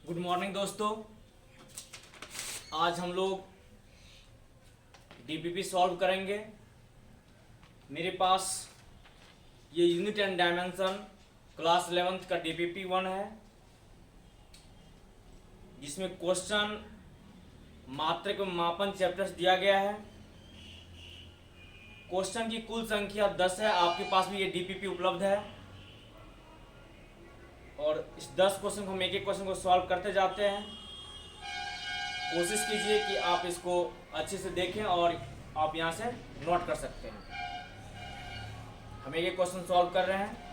Good morning दोस्तों। आज हम लोग डीपीपी सॉल्व करेंगे। मेरे पास ये unit and dimension class 11th का डीपीपी 1 है, जिसमें क्वेश्चन मात्रक व मापन चैप्टर्स दिया गया है। क्वेश्चन की कुल संख्या 10 है। आपके पास भी ये डीपीपी उपलब्ध है और इस 10 क्वेश्चन को हम एक एक क्वेश्चन को सॉल्व करते जाते हैं। कोशिश कीजिए कि आप इसको अच्छे से देखें और आप यहाँ से नोट कर सकते हैं। हम एक एक क्वेश्चन सॉल्व कर रहे हैं।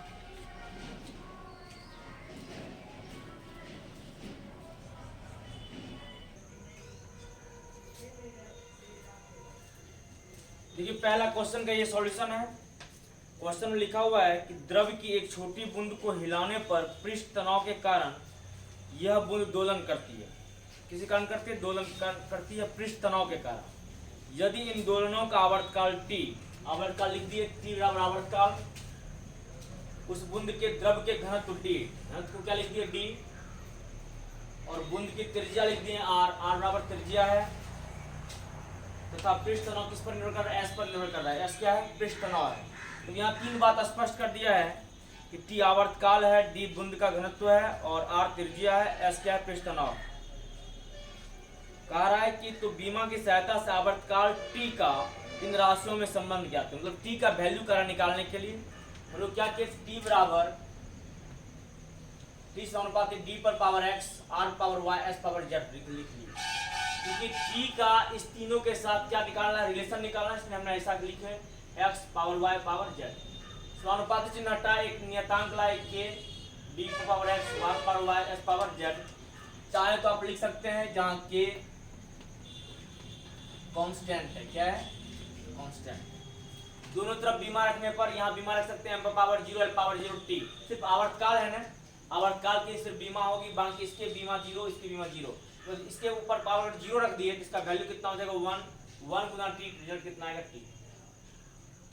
देखिए, पहला क्वेश्चन का ये सॉल्यूशन है। क्वेश्चन में लिखा हुआ है कि द्रव की एक छोटी बूंद को हिलाने पर पृष्ठ तनाव के कारण यह बूंद दोलन करती है। किसी कारण करती है? दोलन करती है पृष्ठ तनाव के कारण। यदि इन दोलनों का आवर्तकाल t, आवर्तकाल लिख दिए t बराबर आवर्तकाल, उस बूंद के द्रव के घनत्व d, घनत्व को क्या लिख दिए d, और बूंद की त्रिज्या लिख दिए r, r बराबर त्रिज्या है, तथा पृष्ठ तनाव किस पर निर्भर कर रहा है? s पर निर्भर कर रहा है। s क्या है? पृष्ठ तनाव है। तो यहाँ तीन बात स्पष्ट कर दिया है कि t आवर्तकाल है, d बूंद का घनत्व है और r त्रिज्या है, s क्या है? पृष्ठ तनाव। कह रहा है कि तो बीमा की सहायता से आवर्तकाल t का इन राशियों में संबंध ज्ञात है। मतलब t का वैल्यू करा निकालने के लिए हम लोग क्या किए? t बराबर t समानुपाती d पर power x, r power y, s power z लिख लिए, क्योंकि t का इस तीनों के साथ क्या निकालना है? रिलेशन निकालना है। इसलिए हमने ऐसा लिखे x power y power z। समानुपाती चिन्ह हटा, एक नियतांक लाए k, d power x, y power y, s power z। चाहे तो आप लिख सकते हैं जहां k कांस्टेंट है। क्या है? कांस्टेंट। दोनों तरफ बीमा रखने पर यहाँ बीमा रख सकते हैं m power 0, l power 0 t। सिर्फ आवर्तकाल है ना, आवर्तकाल की सिर्फ बीमा होगी, बाकी इसके बीमा 0, इसकी बीमा 0। तो इसके ऊपर पावर 0 रख दिए तो इसका वैल्यू कितना हो जाएगा? 1 गुना t, रिजल्ट कितना आएगा? t।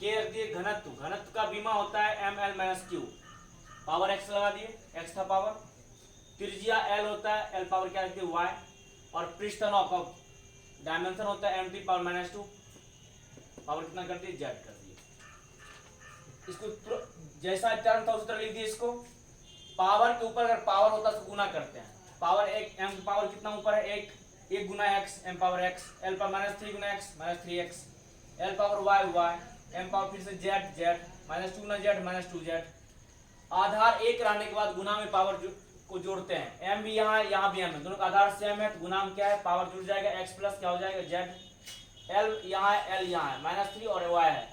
k रख दिए घनत्व, घनत्व का बीमा होता है ml minus q, power x लगा दिए, x था पावर, त्रिज्या l होता है, l पावर क्या रख दिए? y, और पृष्ठ तनाव का डायमेंशन होता है mt पावर माइनस 2, पावर कितना कर दिए? z कर दिए। इसको जैसा टर्म था उस तरह लिख दिए। इसको पावर के ऊपर अगर पावर होता तो गुना करते हैं। पावर एक m पावर कितना ऊपर है? एक गुना x, m power x, l power minus 3 गुना x minus 3x, l power y, m power फिर से z, माइनस 2 गुना z माइनस 2z। आधार एक रहने के बाद गुना में पावर को जोड़ते हैं। m भी यहाँ है, यहाँ भी m है, दोनों का आधार सेम है तो गुना में क्या है? पावर जुड़ जाएगा, x प्लस क्या हो जाएगा? z। l यहाँ है, l यहाँ है, माइनस 3 और y है,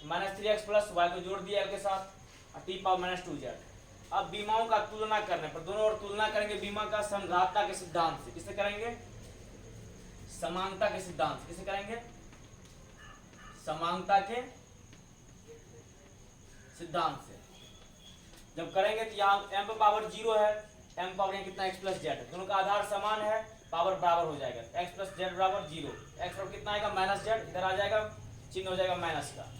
माइनस 3x प्लस y को जोड़ दिया l के साथ, t पावर माइनस 2z। अब बीमाओं का तुलना करने पर दोनों ओर तुलना करेंगे बीमा का समघातता के सिद्धांत से। किससे करेंगे? समानता के सिद्धांत से। किससे करेंगे? समानता के सिद्धांत से। जब करेंगे तो यहाँ m पावर 0 है, m पावर कितना? x प्लस z, दोनों का आधार समान है, पावर बराबर हो जाएगा, x प्लस z बराबर 0, x पर कितना आएगा? माइनस z, इधर आ जाएगा, चिन्ह हो जाएगा माइनस का।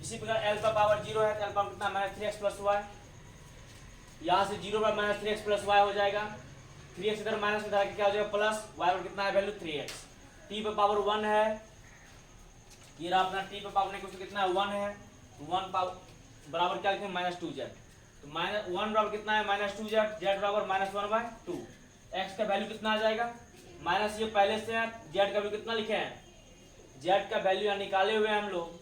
इसी प्रकार l पर पावर 0 है तो l पावर कितना? माइनस 3x प्लस y, यहाँ से 0 पर माइनस 3x प्लस y हो जाएगा, 3x इधर माइनस इधर क्या हो जाएगा? प्लस, y पर कितना है वैल्यू? 3x। t पर पावर 1 है, ये रहा अपना t पर पावर नहीं, कितना है? 1 है, 1 पावर बराबर क्या लिखेंगे? Minus 2z। तो माइनस 1 बराबर कितना है? माइनस 2z, z बराबर माइनस 1/2। x का वैल्यू कितना आ जाएगा? माइनस, ये पहले से है, z का वैल्यू कितना लिखे हैं? z का वैल्यू यहाँ निकाले हुए हैं हम लोग,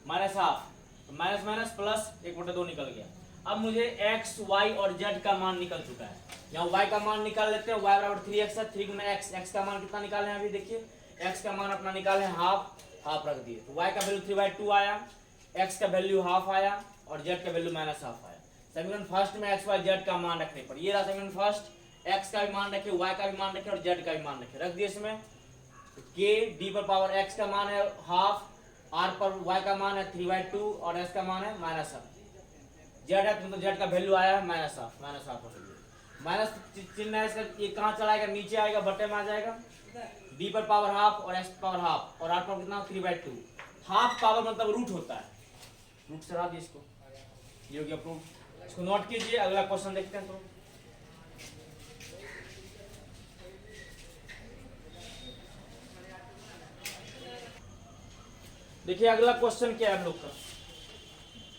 minus half, minus minus plus 1/2 निकल गया। अब मुझे x, y और z का मान निकल चुका है। यहाँ y का मान निकाल लेते हैं, y बराबर 3x है, 3 गुना x, x का मान कितना निकाले हैं? अभी देखिए x का मान अपना निकाले हैं हाफ रख दिए, तो y का वैल्यू 3/2 आया, x का वैल्यू हाफ आया और z का वैल्यू माइनस हाफ आया। समीकरण फर्स्ट में x, y, z का मान रखने पर ये रहा समीकरण फर्स्ट, x का भी मान रखे, y का भी मान रखे और z का भी मान रखे, रख दिए इसमें। k d पर पावर x का मान है हाफ, r पर y का मान है 3/2 और s का मान है माइनस हाफ, z है तो z का वैल्यू आया है माइनस हाफ हो गया। माइनस चिन्ह है इसका, ये कहाँ चला आएगा? नीचे आएगा, बटे में आ जाएगा, d पर पावर हाफ और s पावर हाफ और r पर कितना? 3/2। हाफ पावर मतलब रूट होता है, रूट से हटा दिए इसको, ये हो गया प्रूफ। इसको नोट कीजिए, अगला क्वेश्चन देखते हैं। तो देखिए अगला क्वेश्चन क्या है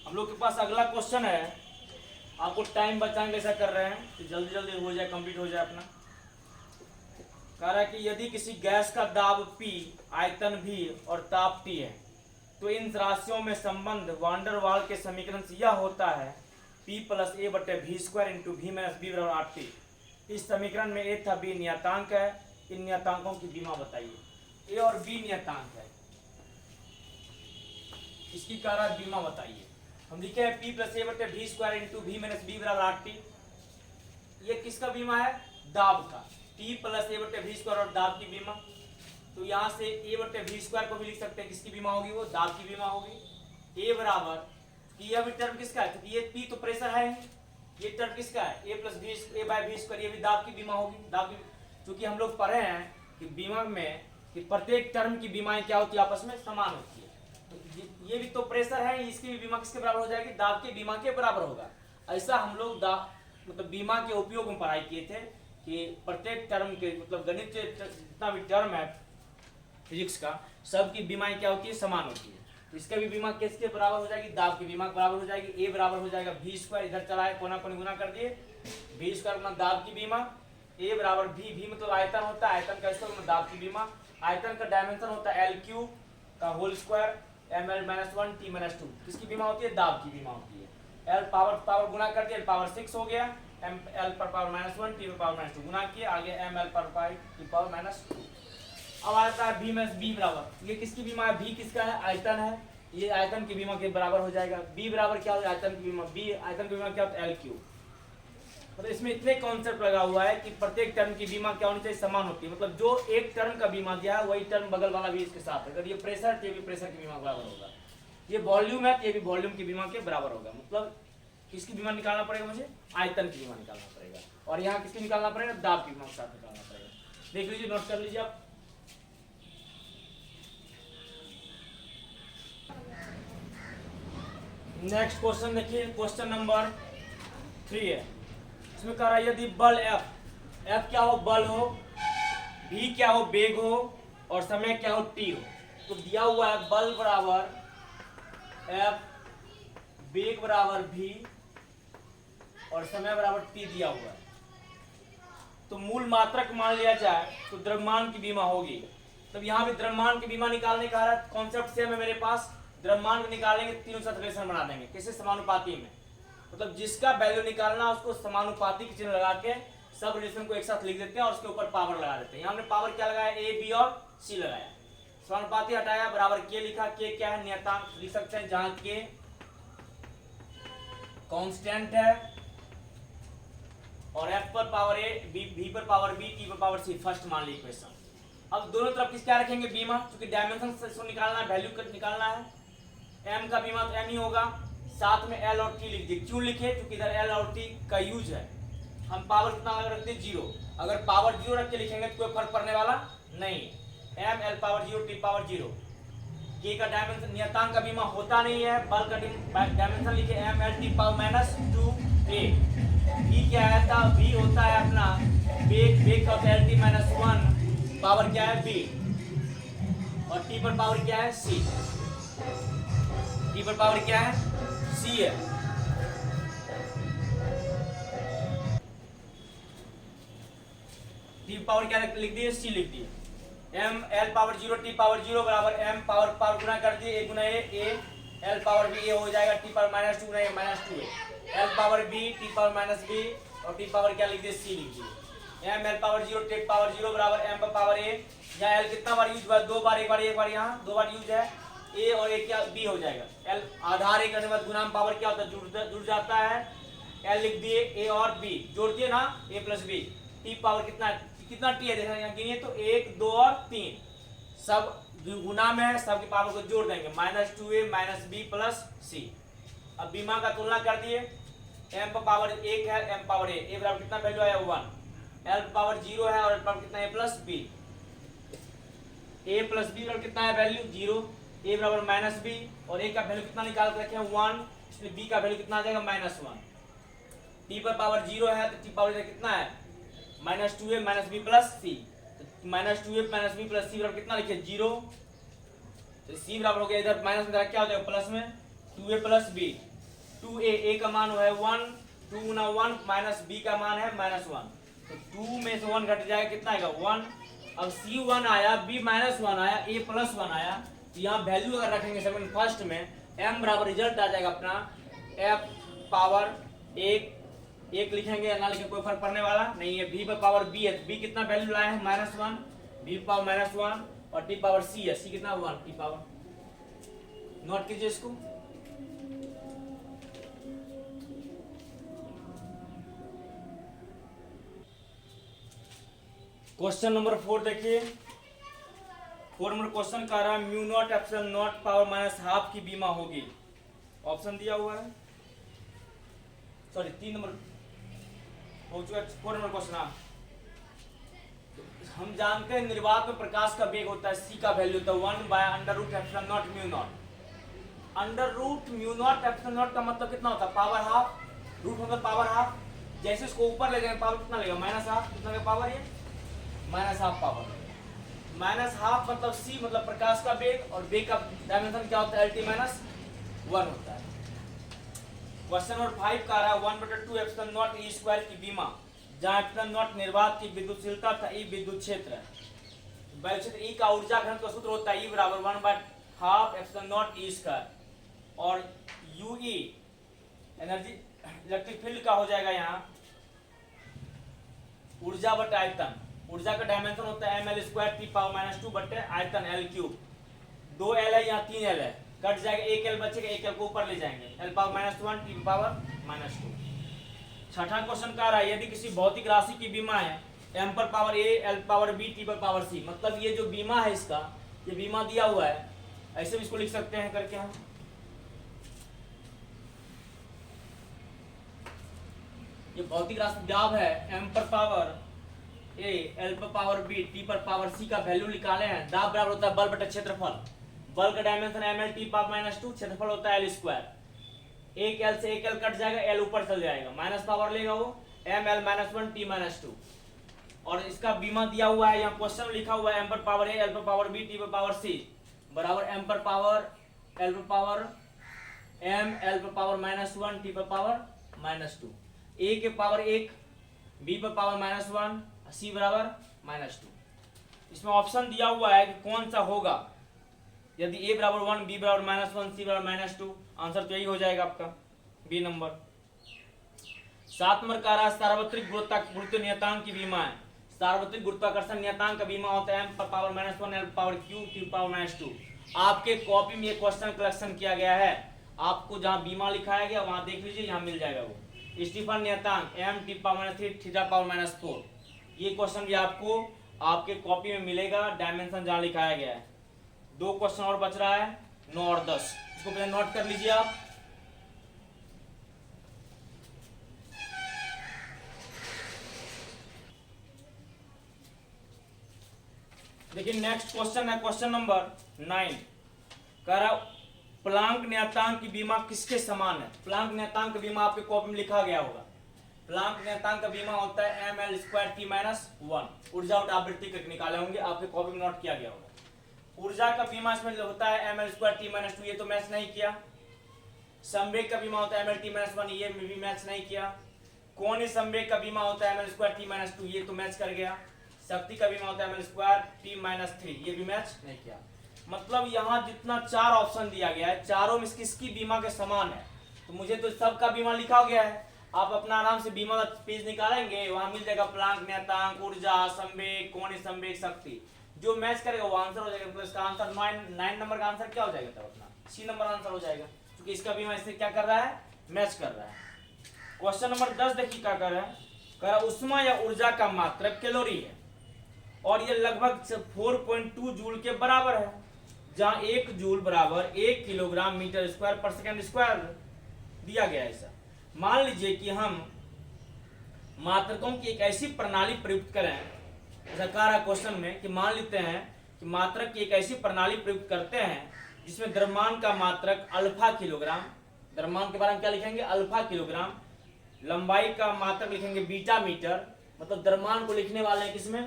हम लोग के पास अगला क्वेश्चन है। आपको टाइम बचाने के ऐसा कर रहे हैं कि जल्दी जल्दी हो जाए, कंप्लीट हो जाए अपना। कह रहा है कि यदि किसी गैस का दाब P, आयतन V और ताप T है तो इन राशियों में संबंध वांडर वाल के समीकरण से यह होता है P प्लस ए बटे V square into V minus b बराबर आर टी। इस समीकरण में ए था B नियतांक है, इन नियतांकों की बीमा बताइए। ए और B नियतांक है, इसकी कह रहा है बीमा बताइए। हम लिखे हैं P प्लस ए बटे V square into V minus b बराबर आर टी। ये किसका बीमा है? दाब का। T प्लस ए बटे वी स्क्वायर और दाब की बीमा। तो यहाँ से ए बटे वी स्क्वायर को भी लिख सकते हैं, किसकी बीमा होगी? वो दाब की बीमा होगी। ए बराबर कि यह भी टर्म किसका है? क्योंकि ये P तो प्रेशर है, ये टर्म किसका है? A plus V A by V square, ये भी दाब की बीमा होगी। दाब की, क्योंकि हम लोग पढ़े हैं कि बीमा में कि प्रत्येक टर्म की बीमाएं क्या होती है? आपस में समान होती है। तो ये भी तो प्रेशर है, इसकी भी बीमा किसके बराबर हो जाएगी? दाब की बीमा के बराबर होगा। ऐसा हम लोग मतलब बीमा के उपयोग में पढ़ाई किए थे कि प्रत्येक टर्म के मतलब गणित जितना भी टर्म है फिजिक्स का, सबकी बीमाएं क्या होती है? समान होती है। तो इसका भी बीमा किसके बराबर हो जाएगी? दाब की बीमा के बराबर हो जाएगी। ए बराबर हो जाएगा वी स्क्वायर, इधर चला है कोना कोनी गुना कर दिए, वी स्क्वायर गुना दाब की बीमा। ए बराबर वी मतलब आयतन होता है, आयतन का स्क्वायर दाब की बीमा। आयतन का डायमेंशन होता है एल क्यू का whole square M L minus 1 T minus 2। किसकी बीमा होती है? दाब की बीमा होती है। एल पावर गुना कर दिया, पावर 6 हो गया, एम एल पर पावर माइनस 1 टी पर पावर माइनस 2 गुना किए, आगे एम एल पर पावर माइनस 2। अब आता है बी माइनस बी बराबर, ये किसकी बीमा है? बी किसका है? आयतन है, ये आयतन की बीमा के बराबर हो जाएगा। बी बराबर क्या होता है? आयतन की बीमा। बी आयतन की बीमा क्या होता है? L Q. मतलब इसमें इतने कॉन्सेप्ट लगा हुआ है कि प्रत्येक टर्म की बीमा क्या होनी चाहिए? समान होती है। मतलब जो एक टर्म का बीमा दिया है वही टर्म बगल वाला भी इसके साथ है। अगर ये प्रेशर है तो ये भी प्रेशर की बीमा बराबर होगा। ये वॉल्यूम है तो ये भी वॉल्यूम की बीमा के बराबर होगा। मतलब किसकी बीमा निकालना पड़ेगा मुझे? आयतन की बीमा निकालना पड़ेगा। और यहाँ किसकी निकालना पड़ेगा? दाब की बीमा के साथ निकालना पड़ेगा। देख लीजिए, नोट कर लीजिए आप। नेक्स्ट क्वेश्चन देखिए, क्वेश्चन नंबर 3 है। इसमें कह रहा है यदि बल F क्या हो? बल हो, V क्या हो? वेग हो, और समय क्या हो? T हो। तो दिया हुआ है बल बराबर F, वेग बराबर V और समय बराबर T दिया हुआ है। तो मूल मात्रक मान लिया जाए तो द्रव्यमान की बीमा होगी। तब यहाँ भी द्रव्यमान की बीमा निकालने का कॉन्सेप्ट सेम है मेरे पास। द्रव्यमान को निकालेंगे, तीनों साथ रिलेशन बना देंगे। कैसे? समानुपाती में। मतलब जिसका वैल्यू निकालना उसको समानुपाती की चिन्ह लगा के सब रिलेशन को एक साथ लिख देते हैं और उसके ऊपर पावर लगा देते हैं। यहाँ हमने पावर क्या लगाया? ए, बी और सी लगाया। समानुपाती हटाया, बराबर के लिखा। के क्या है? नियतांक लिख सकते हैं, जहां के कांस्टेंट है और F पर पावर ए, V पर पावर B, T पर पावर C फर्स्ट मान ली इक्वेशन। अब दोनों तरफ किस क्या रखेंगे? बीमा, क्योंकि डायमेंशन से निकालना है, वैल्यू निकालना है। M का बीमा तो M ही होगा, साथ में L और T लिख दिए। क्यों लिखे? क्योंकि इधर L और T का यूज है। हम पावर कितना रख दिए? 0। अगर पावर 0 रख के लिखेंगे तो कोई फर्क पड़ने वाला नहीं। M L power 0, T power 0। K का डायमेंशन नियतांक का बीमा होता नहीं है। बल का डायमेंशन लिखे M L T power minus 2a। V क्या है था? V होता है अपना वेग का L T माइनस 1 पावर क्या है? B और T पर पावर क्या है? C। T पर पावर क्या है? C है। T पावर क्या लिख दिए? C लिख दिए। M L power 0 T power 0 बराबर M पावर गुना कर दिए, a Guna a L power b a हो जाएगा T power minus 2 Guna a minus 2a। L power b T power minus b और T पावर क्या लिख दिए? C लिख दिए। M L power 0 T power 0 बराबर M पावर a। यहाँ L कितना बार यूज हुआ? 2 बार, एक बार यहाँ 2 बार यूज है। a और a क्या? b हो जाएगा। L आधार a करने के बाद गुना में पावर क्या होता है? जुड़ जाता है। L लिख दिए, a और b जोड़ दिए ना, a plus b। T power कितना T है? देखा यहाँ गिनिए तो 1, 2 और 3 सब गुना में है, सबके पावर को जोड़ देंगे। Minus 2a minus b plus c। अब बीमा का तुलना कर दिए। m पर पावर 1 है, m पावर a बराबर कितना वैल्यू आया? 1। l पावर 0 है और l पावर कितना है? Plus b। a plus b बराबर कितना है? वैल्यू 0। a बराबर माइनस b और a का वैल्यू कितना निकाल के रखे हैं? 1। इसलिए b का वैल्यू कितना आ जाएगा? माइनस 1। टी पर पावर 0 है तो टी पावर कितना है -2a माइनस बी प्लस सी। -2a माइनस बी प्लस सी बराबर कितना लिखे 0। तो सी बराबर हो गया इधर माइनस में क्या हो जाएगा प्लस में 2a प्लस बी। 2a का मान है 1, 2 गुना 1 माइनस बी का मान है -1, तो 2 में से 1 घट जाएगा कितना आएगा 1। अब c 1 आया, b -1 आया, a +1 आया, तो यहाँ वैल्यू अगर रखेंगे सेकंड फर्स्ट में m बराबर रिजल्ट आ जाएगा अपना f पावर 1 लिखेंगे ना लिखेंगे कोई फर्क पड़ने वाला नहीं है। v पर पावर b है, b कितना वैल्यू लाया है -1, b पावर -1 और t पावर c है, c कितना 1 t पावर। नोट कीजिए इसको। क्वेश्चन नंबर 4 देखिए। 4 नंबर क्वेश्चन कह रहा है mu naught epsilon not power -12 की बीमा होगी। ऑप्शन दिया हुआ है, सॉरी 3 नंबर हो चुका है। 4 नंबर क्वेश्चन। हम जानते हैं निर्वात में प्रकाश का वेग होता है c का वैल्यू होता है 1/√epsilon naught mu naught. Under root mu naught epsilon naught का मतलब कितना होता है पावर हाफ, रूट मतलब पावर हाफ। जैसे इसको ऊपर ले जाएंगे पावर कितना लगेगा -12, कितना का पावर ये -12 पावर। -12 मतलब c मतलब प्रकाश का वेग और वेग का डायमेंशन क्या होता है LT -1 होता है। क्वेश्चन नंबर 5 का रहा है 1/2 एप्सिलॉन नॉट ई स्क्वायर की बीमा, जहां एप्सिलॉन नॉट निर्वात की विद्युतशीलता था ई विद्युत क्षेत्र है। विद्युत क्षेत्र ई का ऊर्जा घनत्व का सूत्र होता है ई बराबर 1/2 एप्सिलॉन नॉट ई स्क्वायर, और यूई एनर्जी इलेक्ट्रिक फील्ड का हो जाएगा यहाँ ऊर्जा बटा आयतन। ऊर्जा का डायमेंशन होता है ml² t पावर -2 बटे आयतन L3। 2 L है यहाँ 3 L है, कट जाएगा 1 L बचेगा, 1 L को ऊपर ले जाएंगे L पावर -1 t पावर -2। छठा क्वेश्चन कह रहा है यदि किसी भौतिक राशि की बीमा है m पर power a L power b t पर पावर c, मतलब ये जो बीमा है इसका ये बीमा दिया हुआ है, ऐसे भी इसको लिख सकते हैं करके हम। ये भौतिक राशि दाब है m पर पावर a L पर पावर b t पर पावर c का वैल्यू निकाले हैं। दाब बराबर होता है बल बटा क्षेत्रफल। बल का डायमेंशन ml t पावर -2, क्षेत्रफल होता है L²। 1 L से 1 L कट जाएगा, L ऊपर चल जाएगा, माइनस पावर लेगा वो ml -1 t -2। और इसका बीमा दिया हुआ है, यहाँ क्वेश्चन लिखा हुआ है m पर पावर a L पर पावर b t पर पावर c बराबर m पर पावर L पर पावर m L पर पावर -1 t पर पावर -2। a के पावर 1 b पर पावर -1 c बराबर -2। इसमें ऑप्शन दिया हुआ है कि कौन सा होगा, यदि a बराबर 1 b बराबर -1 c बराबर -2, आंसर तो यही हो जाएगा आपका बी नंबर। 7 नंबर का रहा सार्वत्रिक गुरुत्व नियतांक की बीमा है। सार्वत्रिक गुरुत्वाकर्षण नियतांक का बीमा होता है m पर power -1 L power q t power -2। आपके कॉपी में ये क्वेश्चन कलेक्शन किया गया है, आपको जहां बीमा लिखाया गया वहां देख लीजिए, यहाँ मिल जाएगा वो स्टीफन नियतांक m t power -3 theta power -4। ये क्वेश्चन भी आपको आपके कॉपी में मिलेगा, डायमेंशन जहां लिखाया गया है। 2 क्वेश्चन और बच रहा है 9 और 10, इसको पहले नोट कर लीजिए आप। देखिए नेक्स्ट क्वेश्चन है क्वेश्चन नंबर 9। कह रहा प्लांक नियतांक की बीमा किसके समान है। प्लांक नियतांक का बीमा आपके कॉपी में लिखा गया होगा। प्लांक नियतांक का बीमा होता है ml² t -1। ऊर्जा और आवृत्ति करके निकाले होंगे, आपके कॉपी में नोट किया गया होगा। ऊर्जा का बीमा इसमें होता है ml² t -2, ये तो मैच नहीं किया। संवेग का बीमा होता है ml t -1, ये भी मैच नहीं किया। कोणीय संवेग का बीमा होता है ml² t -2, ये तो मैच कर गया। शक्ति का बीमा होता है ml² t -3, ये भी मैच नहीं किया। मतलब यहाँ जितना 4 ऑप्शन दिया गया है, चारों में किसकी बीमा के समान है, तो मुझे तो सबका बीमा लिखा गया है। आप अपना आराम से बीमा का पेज निकालेंगे, वहां मिल जाएगा प्लांक नियतांक, ऊर्जा, संवेग, कोणीय संवेग, शक्ति, जो मैच करेगा वो आंसर हो जाएगा। तो इसका आंसर 9 नंबर का आंसर क्या हो जाएगा तब अपना सी नंबर आंसर हो जाएगा, क्योंकि इसका बीमा इससे क्या कर रहा है, मैच कर रहा है। क्वेश्चन नंबर 10 देखिए क्या कर रहा है। कह रहा उष्मा या ऊर्जा का मात्रक कैलोरी है और ये लगभग 4.2 जूल के बराबर है, जहां 1 जूल बराबर 1 किलोग्राम मीटर स्क्वायर पर सेकंड स्क्वायर दिया गया है। ऐसा मान लीजिए कि हम मात्रकों की एक ऐसी प्रणाली प्रयुक्त करें, ऐसा कह रहा क्वेश्चन में कि मान लेते हैं कि मात्रक की एक ऐसी प्रणाली प्रयुक्त करते हैं जिसमें द्रव्यमान का मात्रक अल्फा किलोग्राम, द्रव्यमान के बारे में क्या लिखेंगे, अल्फा किलोग्राम, लंबाई का मात्रक लिखेंगे बीटा मीटर, मतलब द्रव्यमान को लिखने वाले हैं किसमें,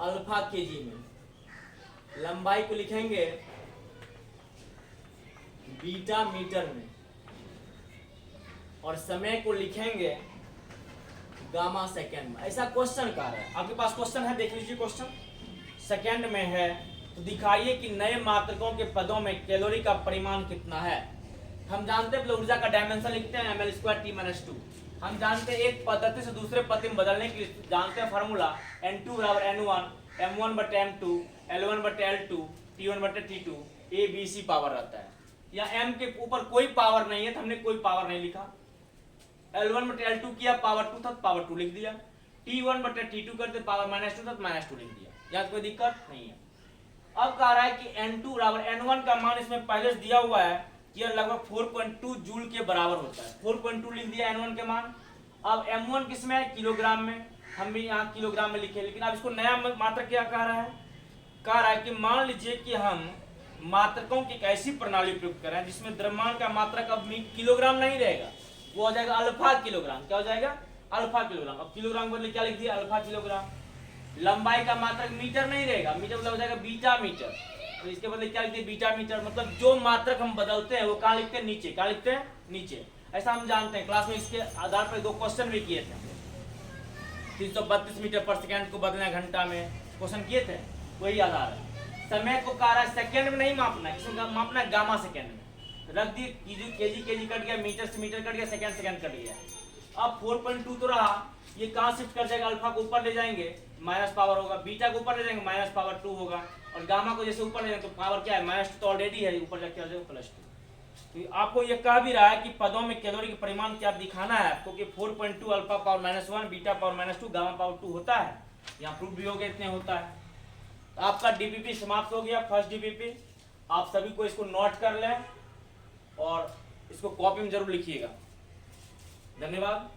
अल्फा केजी में। लंबाई को लिखेंगे बीटा मीटर में, और समय को लिखेंगे गामा सेकेंड में। ऐसा क्वेश्चन का है, आपके पास क्वेश्चन है, देख लीजिए क्वेश्चन सेकेंड में है। तो दिखाइए कि नए मात्रकों के पदों में कैलोरी का परिमाण कितना है। हम जानते हैं ऊर्जा का डायमेंशन लिखते हैं ml²T-2। हम जानते हैं एक पद्धति से दूसरे पद्धति में बदलने के लिए जानते हैं फार्मूला N2 बराबर N1, M1/M2, L1/L2, T1/T2, ABC power रहता है। या M के ऊपर कोई पावर नहीं है तो हमने कोई पावर नहीं लिखा। L1/L2 किया पावर 2 था तो पावर 2 लिख दिया। T1/T2 करते पावर -2 था तो -2 लिख दिया। यहाँ कोई दिक्कत नहीं है। अब कह रहा है कि N2 बराबर N1 का मान इसमें पहले से दिया हुआ है कि यह लगभग 4.2 जूल के बराबर होता है। 4.2 लिख दिया N1 के मान। अब M1 किसमें है, किलोग्राम में, हम भी यहाँ किलोग्राम में लिखे। लेकिन अब इसको नया मात्रक क्या कह रहा है, कह रहा है कि मान लीजिए कि हम मात्रकों की एक ऐसी प्रणाली प्रयुक्त करें जिसमें द्रव्यमान का मात्रक अब किलोग्राम नहीं रहेगा, वो हो जाएगा अल्फा किलोग्राम। क्या हो जाएगा, अल्फा किलोग्राम। अब किलोग्राम को क्या लिख दिया, अल्फा किलोग्राम। लंबाई का मात्रक मीटर नहीं रहेगा, मीटर मतलब हो जाएगा बीटा मीटर। तो इसके बदले क्या लिखते हैं, बीटा मीटर। मतलब जो मात्रक हम बदलते हैं वो कहाँ लिखते हैं, नीचे। कहाँ लिखते हैं, नीचे। ऐसा हम जानते हैं, क्लास में इसके आधार पर 2 क्वेश्चन भी किए थे। 332 मीटर पर सेकेंड को बदलना घंटा में क्वेश्चन किए थे, वही आधार है। समय को कह रहा है सेकेंड में नहीं मापना है, इसमें मापना है गामा सेकेंड में। रख दिए, केजी कट गया, मीटर से मीटर कट गया, सेकेंड कट गया। अब 4.2 तो रहा, ये कहाँ शिफ्ट कर जाएगा, अल्फा को ऊपर ले जाएंगे माइनस पावर होगा, बीटा को ऊपर ले जाएंगे माइनस पावर 2 होगा, और गामा को जैसे ऊपर ले जाएंगे तो पावर क्या है, -2 तो ऑलरेडी है, ऊपर जाके आ जाएगा +2। तो आपको ये कह भी रहा है कि पदों में कैलोरी के परिमाण क्या दिखाना है आपको कि 4.2 alpha power -1, beta power -2, gamma power 2 होता है। यहाँ प्रूफ भी हो गया, इतने होता है। तो आपका डीपीपी समाप्त हो गया, फर्स्ट डीपीपी। आप सभी को इसको नोट कर लें और इसको कॉपी में जरूर लिखिएगा। धन्यवाद।